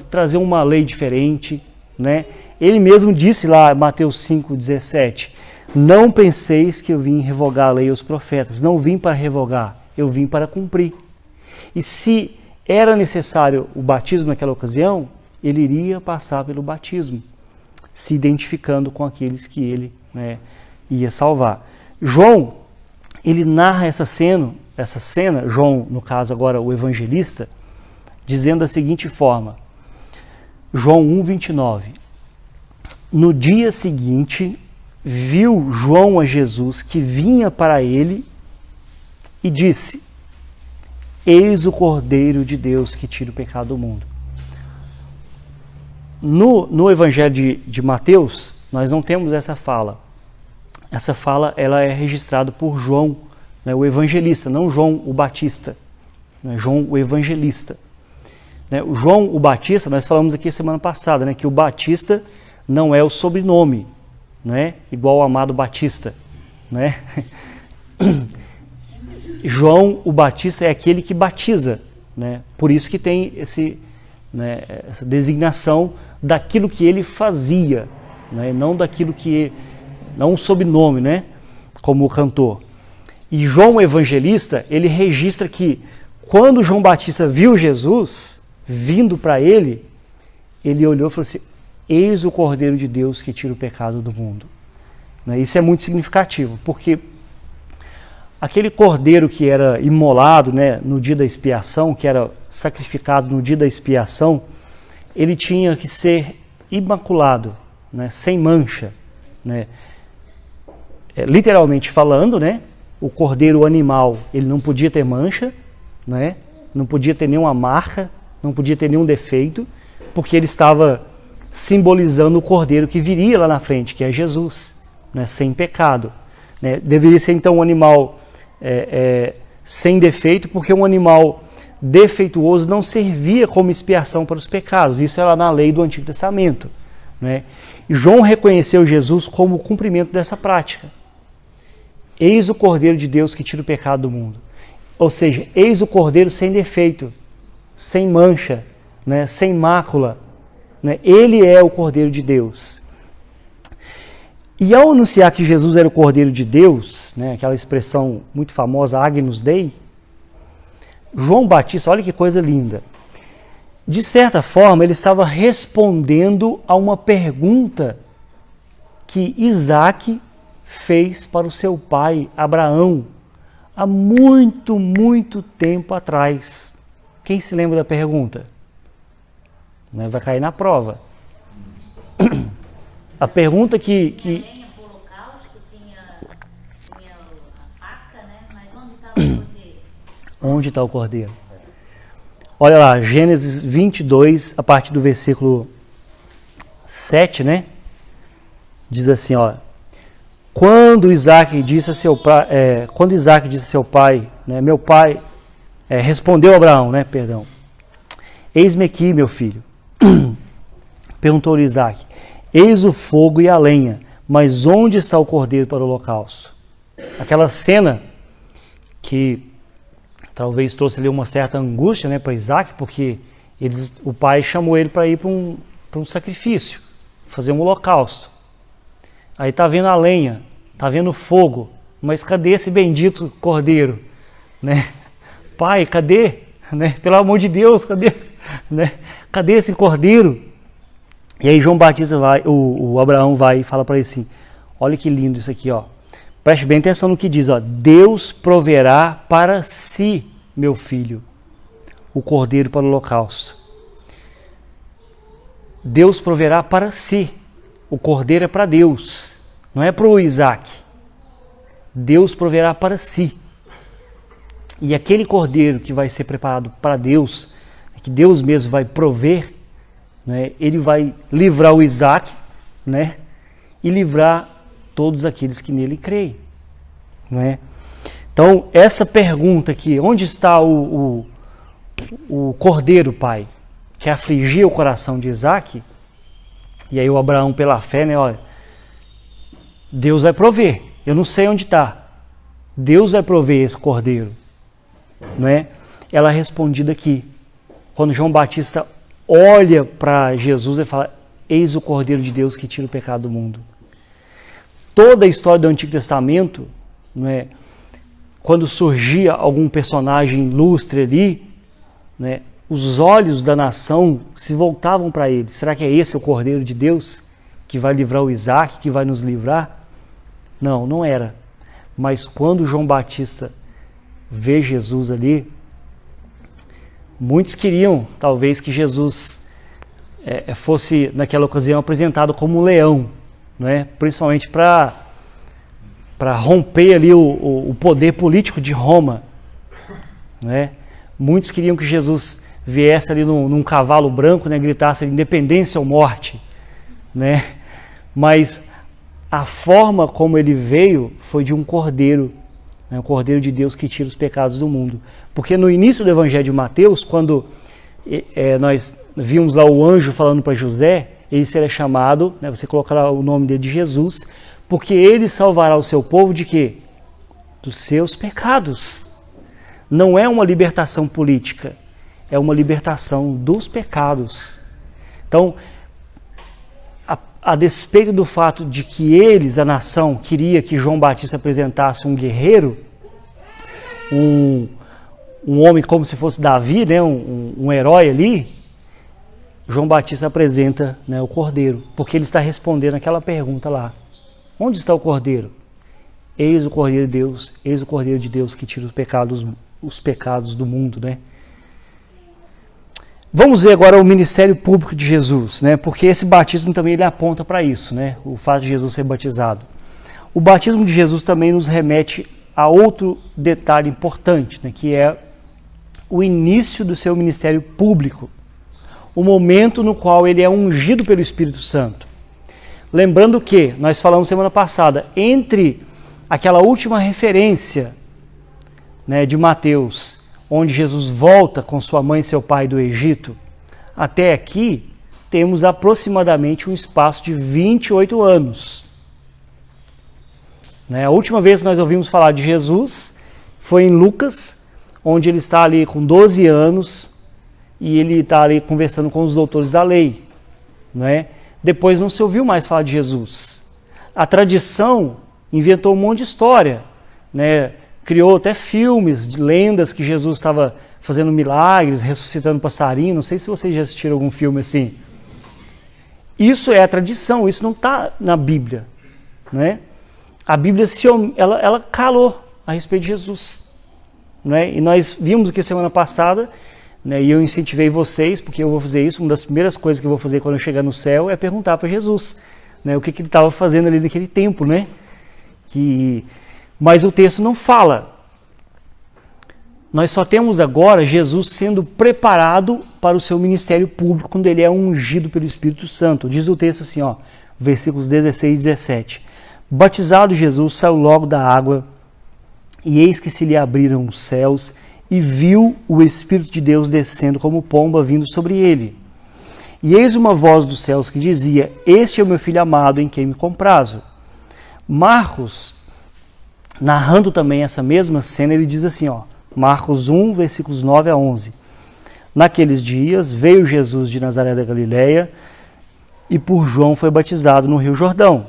trazer uma lei diferente, né? Ele mesmo disse lá, Mateus 5,17, não penseis que eu vim revogar a lei e os profetas, não vim para revogar, eu vim para cumprir. E se era necessário o batismo naquela ocasião, ele iria passar pelo batismo, se identificando com aqueles que ele, né, ia salvar. João, ele narra essa cena, João, no caso agora o evangelista, dizendo da seguinte forma, João 1,29, no dia seguinte, viu João a Jesus que vinha para ele e disse, eis o Cordeiro de Deus que tira o pecado do mundo. No Evangelho de Mateus, nós não temos essa fala. Essa fala ela é registrada por João, né, o evangelista, não João o Batista, né, João o evangelista. Né, o João o Batista, nós falamos aqui semana passada, né, que o Batista não é o sobrenome, né, igual o Amado Batista. Né? João o Batista é aquele que batiza, né, por isso que tem essa designação daquilo que ele fazia, né, não daquilo que... não um sobrenome, né, como o cantor. E João o evangelista, ele registra que quando João Batista viu Jesus vindo para ele olhou e falou assim, eis o Cordeiro de Deus que tira o pecado do mundo. Isso é muito significativo, porque aquele cordeiro que era imolado, né, no dia da expiação, que era sacrificado no dia da expiação, ele tinha que ser imaculado, né, sem mancha, né? Literalmente falando, né, o cordeiro animal, ele não podia ter mancha, né, não podia ter nenhuma marca, não podia ter nenhum defeito, porque ele estava simbolizando o cordeiro que viria lá na frente, que é Jesus, né, sem pecado, né? Deveria ser então um animal sem defeito, porque um animal defeituoso não servia como expiação para os pecados. Isso era na lei do Antigo Testamento, né? E João reconheceu Jesus como o cumprimento dessa prática. Eis o Cordeiro de Deus que tira o pecado do mundo. Ou seja, eis o Cordeiro sem defeito, sem mancha, né, sem mácula, né? Ele é o Cordeiro de Deus. E ao anunciar que Jesus era o Cordeiro de Deus, né, aquela expressão muito famosa, Agnus Dei, João Batista, olha que coisa linda, de certa forma ele estava respondendo a uma pergunta que Isaac fez para o seu pai Abraão há muito, muito tempo atrás. Quem se lembra da pergunta? Vai cair na prova. A pergunta que lenha para o holocausto, tinha a faca, né? Mas onde estava o cordeiro? Onde está o cordeiro? Olha lá, Gênesis 22, a partir do versículo 7, né? Diz assim, ó. Quando Isaac disse a seu pai, né, meu pai, respondeu a Abraão, né, perdão. Eis-me aqui, meu filho. Perguntou-lhe Isaac. Eis o fogo e a lenha, mas onde está o cordeiro para o holocausto? Aquela cena que talvez trouxe ali uma certa angústia, né, para Isaac, porque o pai chamou ele para ir para um sacrifício, fazer um holocausto. Aí está vendo a lenha, está vendo o fogo, mas cadê esse bendito cordeiro? Né? Pai, cadê? Né? Pelo amor de Deus, cadê? Né? Cadê esse cordeiro? E aí João Batista o Abraão vai e fala para ele assim, olha que lindo isso aqui, ó. Preste bem atenção no que diz, ó. Deus proverá para si, meu filho, o cordeiro para o holocausto. Deus proverá para si. O cordeiro é para Deus, não é para o Isaac. Deus proverá para si. E aquele cordeiro que vai ser preparado para Deus, que Deus mesmo vai prover, né, ele vai livrar o Isaac, né, e livrar todos aqueles que nele creem. Né? Então, essa pergunta aqui, onde está o cordeiro, pai, que afligia o coração de Isaac? E aí o Abraão, pela fé, né, olha, Deus vai prover, eu não sei onde está, Deus vai prover esse cordeiro. Né? Ela é respondida aqui, quando João Batista olha para Jesus e fala, eis o Cordeiro de Deus que tira o pecado do mundo. Toda a história do Antigo Testamento, né, quando surgia algum personagem ilustre ali, né, os olhos da nação se voltavam para ele. Será que é esse o Cordeiro de Deus que vai livrar o Isaac, que vai nos livrar? Não, não era. Mas quando João Batista vê Jesus ali, muitos queriam, talvez, que Jesus fosse, naquela ocasião, apresentado como um leão, né? Principalmente para romper ali o poder político de Roma. Né? Muitos queriam que Jesus viesse ali num cavalo branco, né? Gritasse independência ou morte. Né? Mas a forma como ele veio foi de um cordeiro, né, o Cordeiro de Deus que tira os pecados do mundo. Porque no início do Evangelho de Mateus, quando nós vimos lá o anjo falando para José, ele será chamado, né, você colocará o nome dele de Jesus, porque ele salvará o seu povo de quê? Dos seus pecados. Não é uma libertação política, é uma libertação dos pecados. Então, a despeito do fato de que eles, a nação, queria que João Batista apresentasse um guerreiro, um homem como se fosse Davi, né, um herói ali, João Batista apresenta, né, o cordeiro, porque ele está respondendo aquela pergunta lá. Onde está o cordeiro? eis o Cordeiro de Deus, eis o Cordeiro de Deus que tira os pecados do mundo, né? Vamos ver agora o ministério público de Jesus, né? Porque esse batismo também ele aponta para isso, né? O fato de Jesus ser batizado. O batismo de Jesus também nos remete a outro detalhe importante, né? Que é o início do seu ministério público, o momento no qual ele é ungido pelo Espírito Santo. Lembrando que, nós falamos semana passada, entre aquela última referência, né, de Mateus, onde Jesus volta com sua mãe e seu pai do Egito, até aqui temos aproximadamente um espaço de 28 anos. A última vez que nós ouvimos falar de Jesus foi em Lucas, onde ele está ali com 12 anos e ele está ali conversando com os doutores da lei. Depois não se ouviu mais falar de Jesus. A tradição inventou um monte de história, criou até filmes de lendas que Jesus estava fazendo milagres, ressuscitando passarinho. Não sei se vocês já assistiram algum filme assim. Isso é a tradição, isso não está na Bíblia. A Bíblia ela calou a respeito de Jesus. E nós vimos aqui semana passada, e eu incentivei vocês, porque eu vou fazer isso, uma das primeiras coisas que eu vou fazer quando eu chegar no céu é perguntar para Jesus, o que ele estava fazendo ali naquele tempo, Mas o texto não fala. Nós só temos agora Jesus sendo preparado para o seu ministério público quando ele é ungido pelo Espírito Santo. Diz o texto assim, versículos 16 e 17. Batizado Jesus saiu logo da água, e eis que se lhe abriram os céus, e viu o Espírito de Deus descendo como pomba vindo sobre ele. E eis uma voz dos céus que dizia: Este é o meu filho amado, em quem me comprazo. Marcos, narrando também essa mesma cena, ele diz assim, Marcos 1, versículos 9 a 11. Naqueles dias veio Jesus de Nazaré da Galileia e por João foi batizado no Rio Jordão.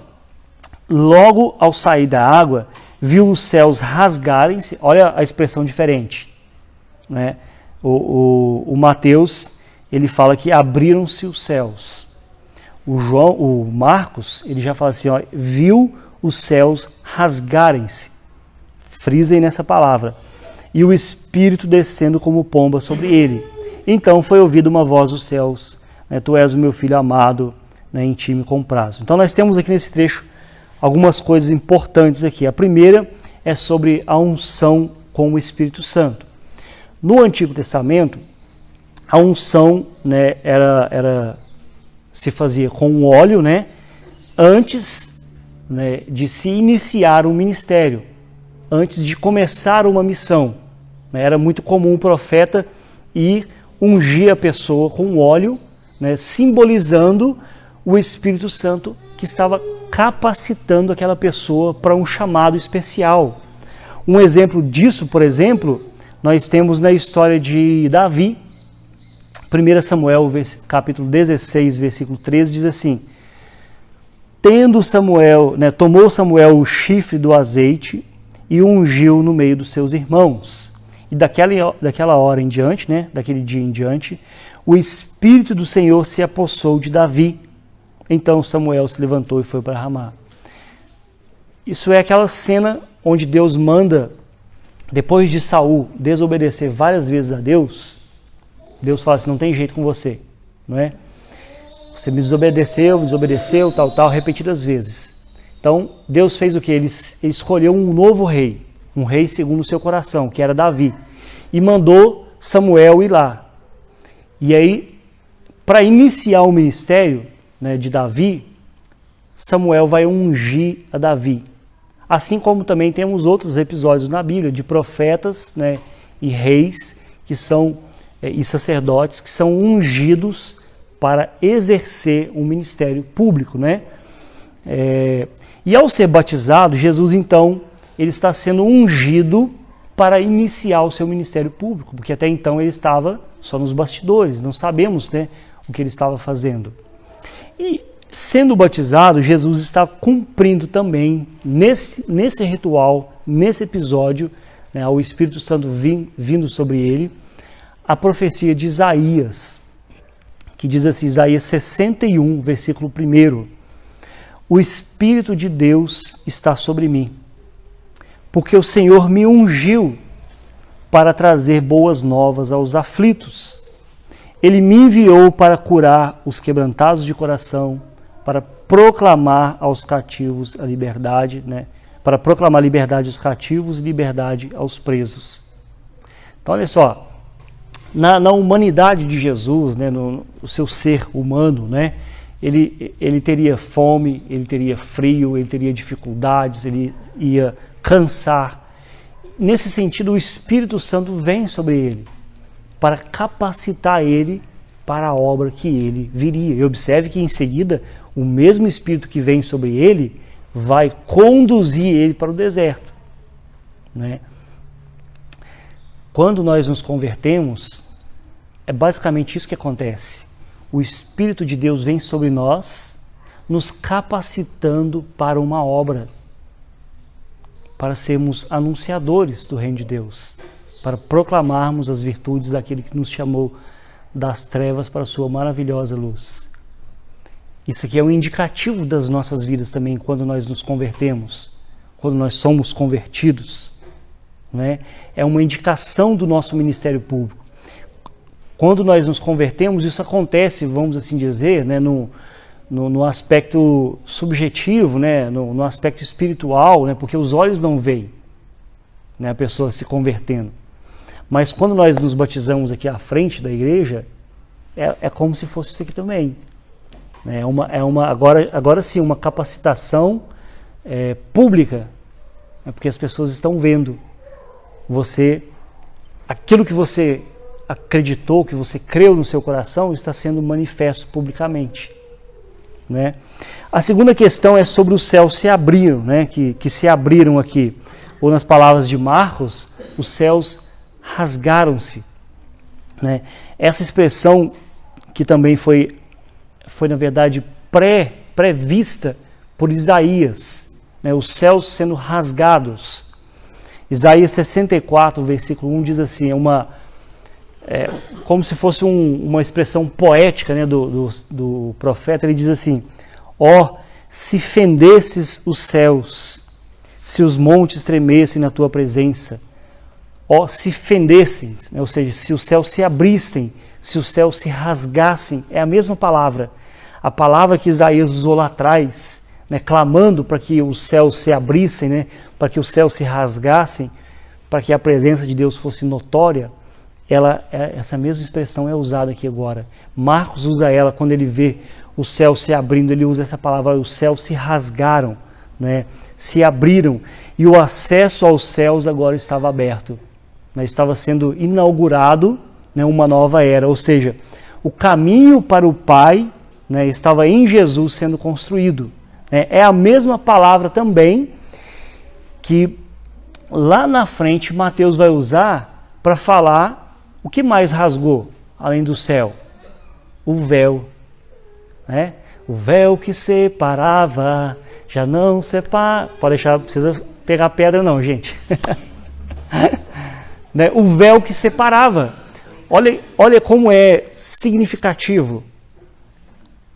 Logo ao sair da água, viu os céus rasgarem-se. Olha a expressão diferente. O Mateus, ele fala que abriram-se os céus. O Marcos, ele já fala assim, viu os céus rasgarem-se. Frisem nessa palavra. E o Espírito descendo como pomba sobre ele. Então foi ouvida uma voz dos céus, Tu és o meu filho amado, em ti me comprazo. Então nós temos aqui nesse trecho algumas coisas importantes aqui. A primeira é sobre a unção com o Espírito Santo. No Antigo Testamento, a unção se fazia com óleo, antes de se iniciar um ministério, antes de começar uma missão. Era muito comum o profeta ir ungir a pessoa com óleo, simbolizando o Espírito Santo que estava capacitando aquela pessoa para um chamado especial. Um exemplo disso, por exemplo, nós temos na história de Davi. 1 Samuel, capítulo 16, versículo 13, diz assim: tomou Samuel o chifre do azeite e o ungiu no meio dos seus irmãos. E daquela hora em diante, daquele dia em diante, o Espírito do Senhor se apossou de Davi. Então Samuel se levantou e foi para Ramá. Isso é aquela cena onde Deus manda, depois de Saul desobedecer várias vezes a Deus, Deus fala assim: não tem jeito com você, Você me desobedeceu, tal, repetidas vezes. Então Deus fez o que? Ele escolheu um novo rei, um rei segundo o seu coração, que era Davi, e mandou Samuel ir lá. E aí, para iniciar o ministério de Davi, Samuel vai ungir a Davi. Assim como também temos outros episódios na Bíblia de profetas e reis que são, e sacerdotes que são ungidos para exercer um ministério público. E ao ser batizado, Jesus então ele está sendo ungido para iniciar o seu ministério público, porque até então ele estava só nos bastidores, não sabemos o que ele estava fazendo. E sendo batizado, Jesus está cumprindo também nesse ritual, nesse episódio, ao Espírito Santo vindo sobre ele, a profecia de Isaías, que diz assim, Isaías 61, versículo 1: O Espírito de Deus está sobre mim, porque o Senhor me ungiu para trazer boas novas aos aflitos. Ele me enviou para curar os quebrantados de coração, para proclamar aos cativos a liberdade, né? Para proclamar liberdade aos cativos e liberdade aos presos. Então, olha só, na humanidade de Jesus, né, no seu ser humano, né, ele teria fome, ele teria frio, ele teria dificuldades, ele ia cansar. Nesse sentido, o Espírito Santo vem sobre ele para capacitar ele para a obra que ele viria. E observe que em seguida, o mesmo Espírito que vem sobre ele vai conduzir ele para o deserto, né? Quando nós nos convertemos, é basicamente isso que acontece. O Espírito de Deus vem sobre nós, nos capacitando para uma obra, para sermos anunciadores do reino de Deus, para proclamarmos as virtudes daquele que nos chamou das trevas para a sua maravilhosa luz. Isso aqui é um indicativo das nossas vidas também, quando nós nos convertemos, quando nós somos convertidos, né? É uma indicação do nosso ministério público. Quando nós nos convertemos, isso acontece, vamos assim dizer, né, no aspecto subjetivo, né, no aspecto espiritual, né, porque os olhos não veem, né, a pessoa se convertendo. Mas quando nós nos batizamos aqui à frente da igreja, é como se fosse isso aqui também. Agora sim, uma capacitação pública, né, porque as pessoas estão vendo aquilo que você acreditou, que você creu no seu coração, está sendo manifesto publicamente, né? A segunda questão é sobre os céus se abriram, né? que se abriram aqui, ou nas palavras de Marcos, os céus rasgaram-se, né? Essa expressão que também foi na verdade prevista por Isaías, né? Os céus sendo rasgados. Isaías 64, versículo 1 diz assim, como se fosse uma expressão poética, né, do profeta. Ele diz assim: ó, se fendesses os céus, se os montes tremessem na tua presença, ó, se fendessem, né, ou seja, se os céus se abrissem, se os céus se rasgassem, é a mesma palavra, a palavra que Isaías usou lá atrás, né, clamando para que os céus se abrissem, né, para que os céus se rasgassem, para que a presença de Deus fosse notória. Essa mesma expressão é usada aqui agora. Marcos usa ela quando ele vê o céu se abrindo, ele usa essa palavra, os céus se rasgaram, né, se abriram, e o acesso aos céus agora estava aberto, né, estava sendo inaugurado, né, uma nova era, ou seja, o caminho para o Pai, né, estava em Jesus sendo construído. É a mesma palavra também que lá na frente Mateus vai usar para falar o que mais rasgou, além do céu? O véu. Né? O véu que separava, já não separa. Pode deixar, não precisa pegar pedra não, gente. Né? O véu que separava. Olha como é significativo.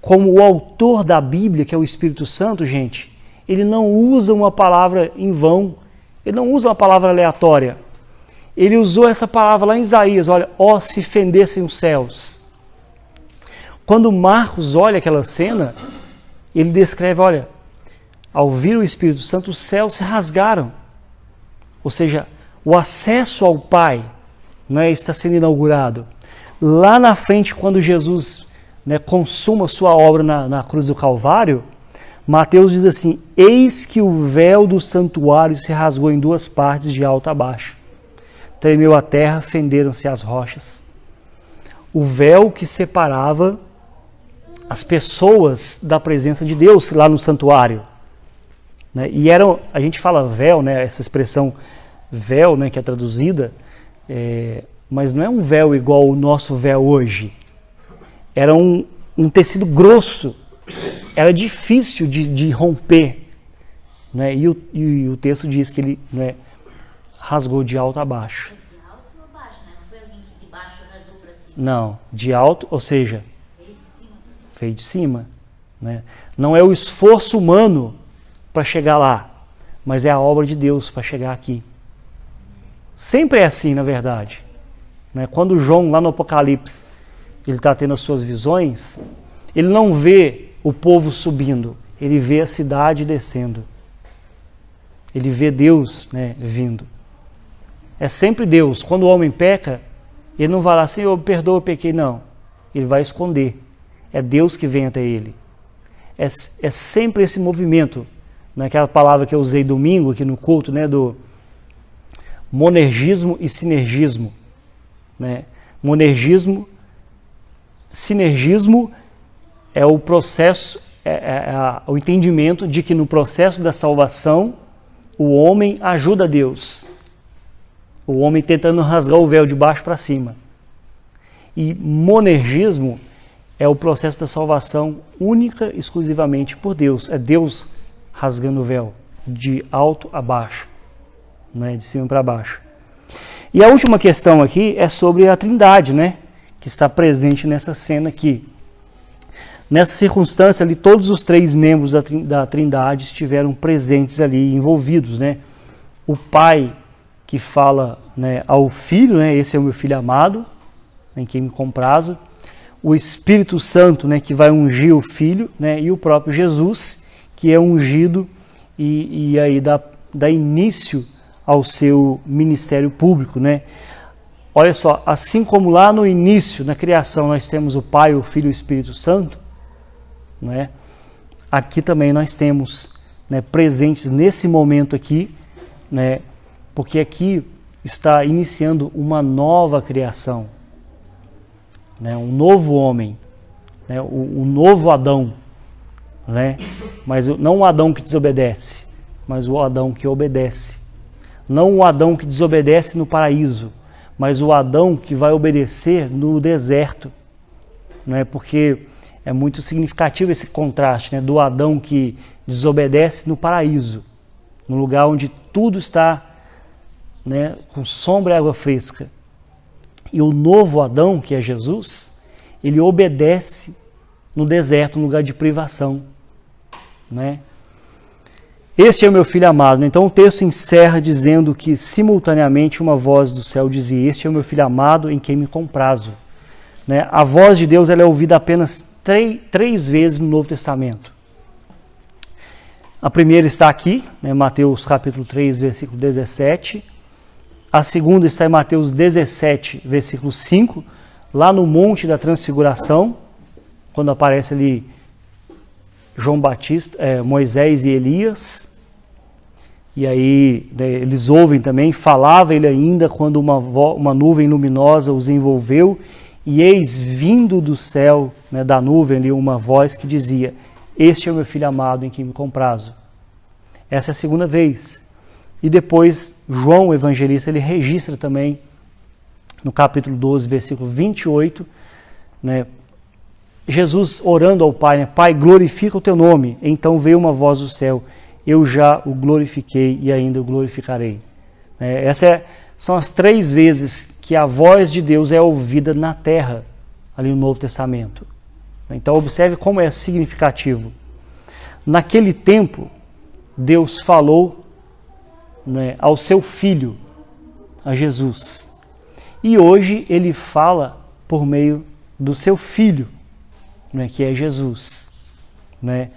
Como o autor da Bíblia, que é o Espírito Santo, gente, ele não usa uma palavra em vão, ele não usa uma palavra aleatória. Ele usou essa palavra lá em Isaías, olha, ó, se fendessem os céus. Quando Marcos olha aquela cena, ele descreve, olha, ao vir o Espírito Santo, os céus se rasgaram. Ou seja, o acesso ao Pai, né, está sendo inaugurado. Lá na frente, quando Jesus, né, consuma sua obra na cruz do Calvário, Mateus diz assim: eis que o véu do santuário se rasgou em duas partes, de alto a baixo. Tremeu a terra, fenderam-se as rochas. O véu que separava as pessoas da presença de Deus lá no santuário, né? E a gente fala véu, né, essa expressão véu, né, que é traduzida, mas não é um véu igual o nosso véu hoje. Era um tecido grosso, era difícil de romper, né? E o texto diz que ele, né, rasgou de alto a baixo. De alto a baixo, né? Não foi alguém que de baixo rasgou para cima. Não, de alto, ou seja, Veio de cima. veio de cima, né? Não é o esforço humano para chegar lá, mas é a obra de Deus para chegar aqui. Sempre é assim, na verdade. Né? Quando João, lá no Apocalipse, ele está tendo as suas visões, ele não vê o povo subindo, ele vê a cidade descendo. Ele vê Deus, né, vindo. É sempre Deus. Quando o homem peca, ele não vai lá, Senhor, perdoa, eu pequei, não. Ele vai esconder. É Deus que vem até ele. É sempre esse movimento, naquela palavra que eu usei domingo aqui no culto, né, do monergismo e sinergismo. Né? Monergismo, sinergismo é o processo, o entendimento de que no processo da salvação o homem ajuda Deus. O homem tentando rasgar o véu de baixo para cima. E monergismo é o processo da salvação única, exclusivamente por Deus. É Deus rasgando o véu, de alto a baixo, não é? De cima para baixo. E a última questão aqui é sobre a Trindade, né? Que está presente nessa cena aqui. Nessa circunstância ali, todos os 3 membros da Trindade estiveram presentes ali, envolvidos, né? O Pai que fala, né, ao Filho, né? Esse é o meu Filho amado, em quem me comprazo. O Espírito Santo, né, que vai ungir o Filho, né? E o próprio Jesus, que é ungido e aí dá início ao seu ministério público, né? Olha só, assim como lá no início, na criação, nós temos o Pai, o Filho e o Espírito Santo, né? Aqui também nós temos, né, presentes nesse momento aqui, né, porque aqui está iniciando uma nova criação, né, um novo homem, né, o novo Adão, né, mas não o Adão que desobedece, mas o Adão que obedece. Não o Adão que desobedece no paraíso, mas o Adão que vai obedecer no deserto, né, porque é muito significativo esse contraste, né, do Adão que desobedece no paraíso, no lugar onde tudo está, né, com sombra e água fresca. E o novo Adão, que é Jesus, ele obedece no deserto, no lugar de privação. Né? Este é o meu Filho amado. Então o texto encerra dizendo que simultaneamente uma voz do céu dizia: este é o meu Filho amado em quem me comprazo. Né? A voz de Deus ela é ouvida apenas três vezes no Novo Testamento. A primeira está aqui, né, Mateus capítulo 3, versículo 17. A segunda está em Mateus 17, versículo 5, lá no Monte da Transfiguração, quando aparece ali João Batista, Moisés e Elias. E aí, né, eles ouvem também, falava ele ainda quando uma nuvem luminosa os envolveu, e eis vindo do céu, né, da nuvem ali, uma voz que dizia: este é o meu Filho amado em quem me comprazo. Essa é a segunda vez. E depois, João, o evangelista, ele registra também, no capítulo 12, versículo 28, né, Jesus orando ao Pai, né, Pai, glorifica o teu nome. Então veio uma voz do céu: eu já o glorifiquei e ainda o glorificarei. Essas são as 3 vezes que a voz de Deus é ouvida na terra, ali no Novo Testamento. Então observe como é significativo. Naquele tempo, Deus falou, né, ao seu Filho, a Jesus. E hoje ele fala por meio do seu Filho, né, que é Jesus. Né?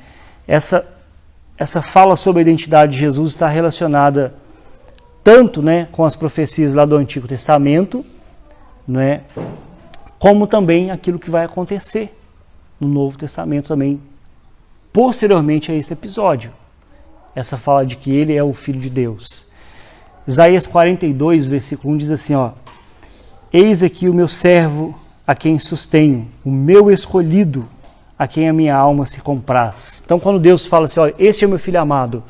Essa fala sobre a identidade de Jesus está relacionada tanto, né, com as profecias lá do Antigo Testamento, né, como também aquilo que vai acontecer no Novo Testamento também, posteriormente a esse episódio. Essa fala de que ele é o Filho de Deus. Isaías 42, versículo 1 diz assim, ó: eis aqui o meu servo a quem sustenho, o meu escolhido a quem a minha alma se compraz. Então quando Deus fala assim, ó, este é o meu Filho amado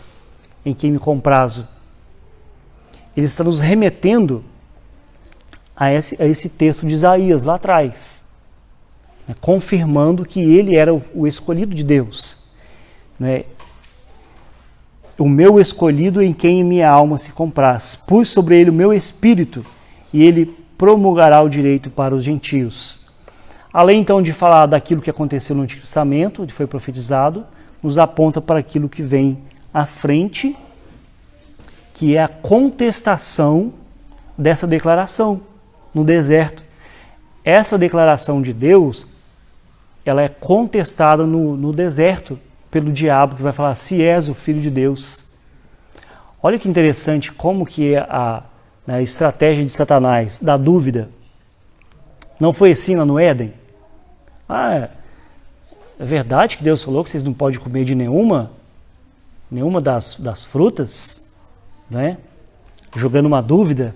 em quem me comprazo, ele está nos remetendo a esse texto de Isaías lá atrás, né, confirmando que ele era o escolhido de Deus, né? O meu escolhido em quem minha alma se compraz. Pus sobre ele o meu espírito e ele promulgará o direito para os gentios. Além então de falar daquilo que aconteceu no Antigo Testamento, que foi profetizado, nos aponta para aquilo que vem à frente, que é a contestação dessa declaração no deserto. Essa declaração de Deus, ela é contestada no deserto pelo diabo, que vai falar: se és o Filho de Deus. Olha que interessante como que é a estratégia de Satanás, da dúvida. Não foi assim lá no Éden? É verdade que Deus falou que vocês não podem comer de nenhuma das frutas, né? Jogando uma dúvida,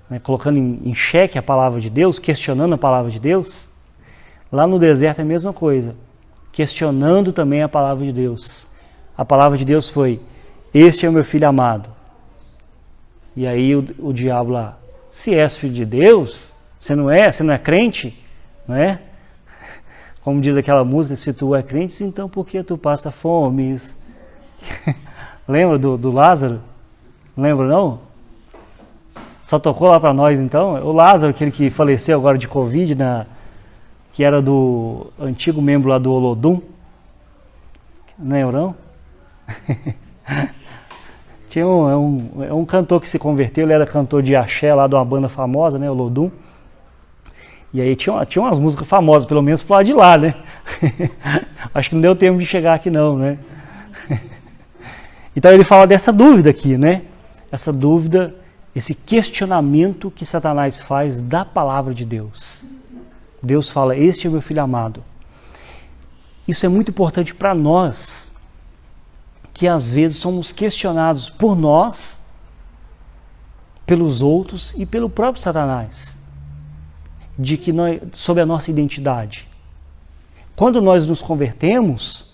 né? Colocando em xeque a palavra de Deus, questionando a palavra de Deus. Lá no deserto é a mesma coisa, questionando também a palavra de Deus. A palavra de Deus foi: este é o meu filho amado. E aí o diabo lá: se és filho de Deus, você não é crente, não é? Como diz aquela música: se tu é crente, então por que tu passa fome? Lembra do Lázaro? Não lembra não? Só tocou lá para nós então? O Lázaro, aquele que faleceu agora de Covid, que era do antigo membro lá do Olodum. Não lembra não? Tinha um cantor que se converteu, ele era cantor de axé lá de uma banda famosa, né, Olodum. E aí tinha umas músicas famosas, pelo menos pro lado de lá, né? Acho que não deu tempo de chegar aqui não, né? Então ele fala dessa dúvida aqui, né? Essa dúvida, esse questionamento que Satanás faz da palavra de Deus. Deus fala: este é o meu filho amado. Isso é muito importante para nós, que às vezes somos questionados por nós, pelos outros e pelo próprio Satanás, sobre a nossa identidade. Quando nós nos convertemos,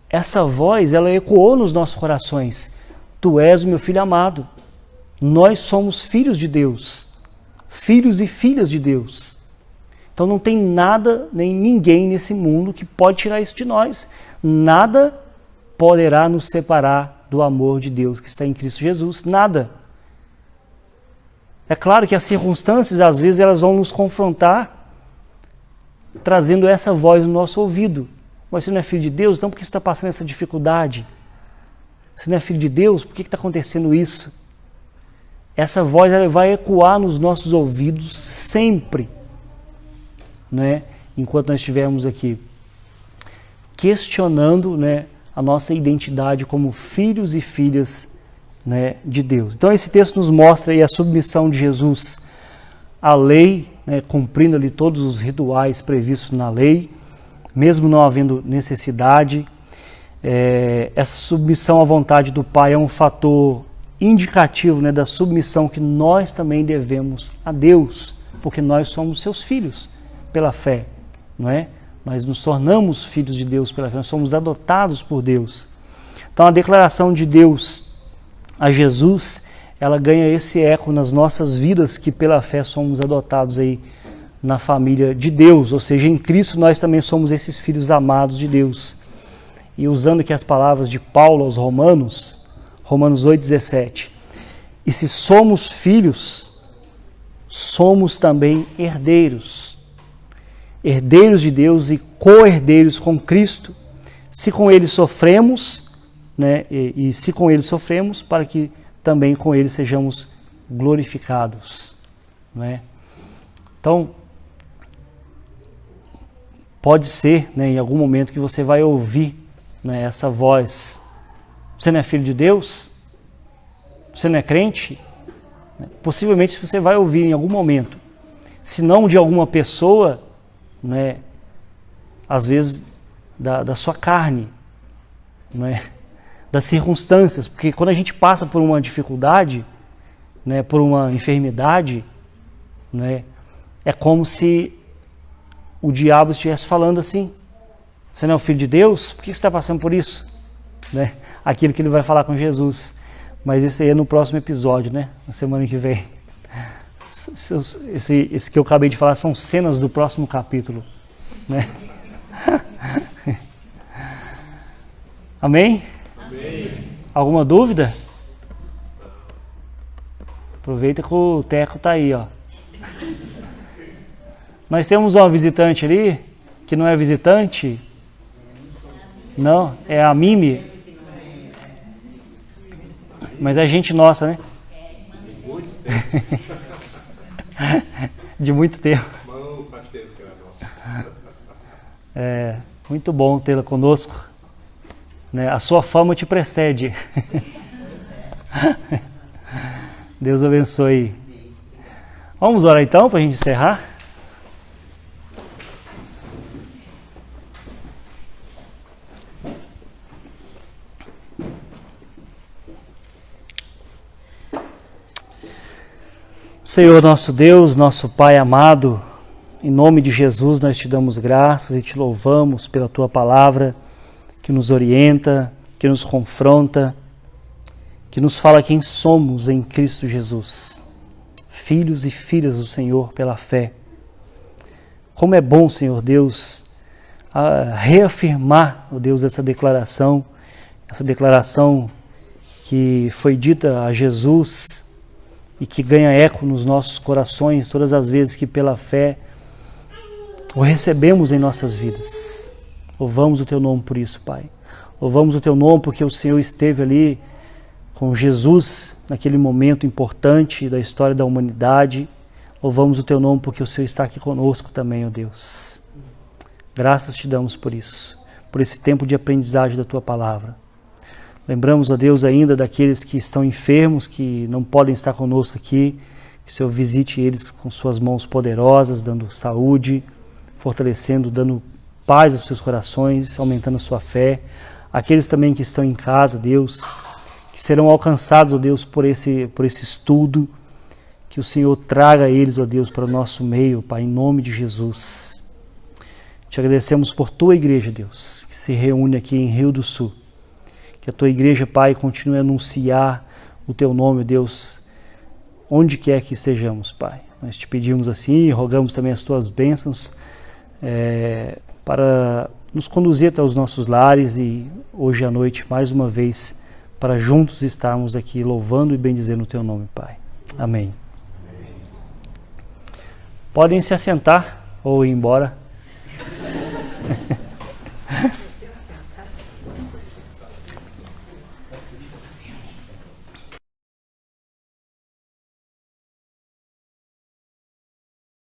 essa voz, ela ecoou nos nossos corações: tu és o meu filho amado. Nós somos filhos de Deus, filhos e filhas de Deus. Então não tem nada, nem ninguém nesse mundo que pode tirar isso de nós. Nada poderá nos separar do amor de Deus que está em Cristo Jesus. Nada. É claro que as circunstâncias, às vezes, elas vão nos confrontar, trazendo essa voz no nosso ouvido. Mas você não é filho de Deus? Então por que você está passando essa dificuldade? Você não é filho de Deus? Por que está acontecendo isso? Essa voz, ela vai ecoar nos nossos ouvidos sempre, né? Enquanto nós estivermos aqui questionando, né, a nossa identidade como filhos e filhas, né, de Deus. Então esse texto nos mostra aí a submissão de Jesus à lei, né, cumprindo ali todos os rituais previstos na lei, mesmo não havendo necessidade. Essa submissão à vontade do Pai é um fator indicativo, né, da submissão que nós também devemos a Deus, porque nós somos seus filhos pela fé, não é? Nós nos tornamos filhos de Deus pela fé, nós somos adotados por Deus. Então a declaração de Deus a Jesus, ela ganha esse eco nas nossas vidas, que pela fé somos adotados aí na família de Deus, ou seja, em Cristo nós também somos esses filhos amados de Deus. E usando aqui as palavras de Paulo aos Romanos 8,17, e se somos filhos, somos também herdeiros, herdeiros de Deus e co-herdeiros com Cristo, se com Ele sofremos, né, e se com Ele sofremos, para que também com Ele sejamos glorificados, né? Então, pode ser, né, em algum momento que você vai ouvir, né, essa voz: você não é filho de Deus? Você não é crente? Possivelmente você vai ouvir em algum momento, se não de alguma pessoa, né, às vezes da sua carne, né, das circunstâncias, porque quando a gente passa por uma dificuldade, né, por uma enfermidade, né, é como se o diabo estivesse falando assim: você não é o filho de Deus? Por que você está passando por isso? Né? Aquilo que ele vai falar com Jesus. Mas isso aí é no próximo episódio, né? Na semana que vem. Esse que eu acabei de falar são cenas do próximo capítulo, né? Amém? Amém. Alguma dúvida? Aproveita que o Teco está aí, ó. Nós temos uma visitante ali, que não é visitante. Não, é a Mimi. Mas é gente nossa, né? De muito tempo. É muito bom tê-la conosco. Né? A sua fama te precede. Deus abençoe. Vamos orar então para a gente encerrar? Senhor nosso Deus, nosso Pai amado, em nome de Jesus nós te damos graças e te louvamos pela tua palavra que nos orienta, que nos confronta, que nos fala quem somos em Cristo Jesus, filhos e filhas do Senhor pela fé. Como é bom, Senhor Deus, reafirmar, ó Deus, essa declaração que foi dita a Jesus e que ganha eco nos nossos corações todas as vezes que pela fé o recebemos em nossas vidas. Louvamos o teu nome por isso, Pai. Louvamos o teu nome porque o Senhor esteve ali com Jesus naquele momento importante da história da humanidade. Louvamos o teu nome porque o Senhor está aqui conosco também, ó Deus. Graças te damos por isso, por esse tempo de aprendizagem da tua palavra. Lembramos, ó Deus, ainda daqueles que estão enfermos, que não podem estar conosco aqui, que o Senhor visite eles com suas mãos poderosas, dando saúde, fortalecendo, dando paz aos seus corações, aumentando a sua fé. Aqueles também que estão em casa, Deus, que serão alcançados, ó Deus, por esse estudo, que o Senhor traga eles, ó Deus, para o nosso meio, Pai, em nome de Jesus. Te agradecemos por tua igreja, Deus, que se reúne aqui em Rio do Sul. Que a tua igreja, Pai, continue a anunciar o teu nome, Deus, onde quer que estejamos, Pai. Nós te pedimos assim e rogamos também as tuas bênçãos para nos conduzir até os nossos lares e hoje à noite, mais uma vez, para juntos estarmos aqui louvando e bendizendo o teu nome, Pai. Amém. Podem se assentar ou ir embora.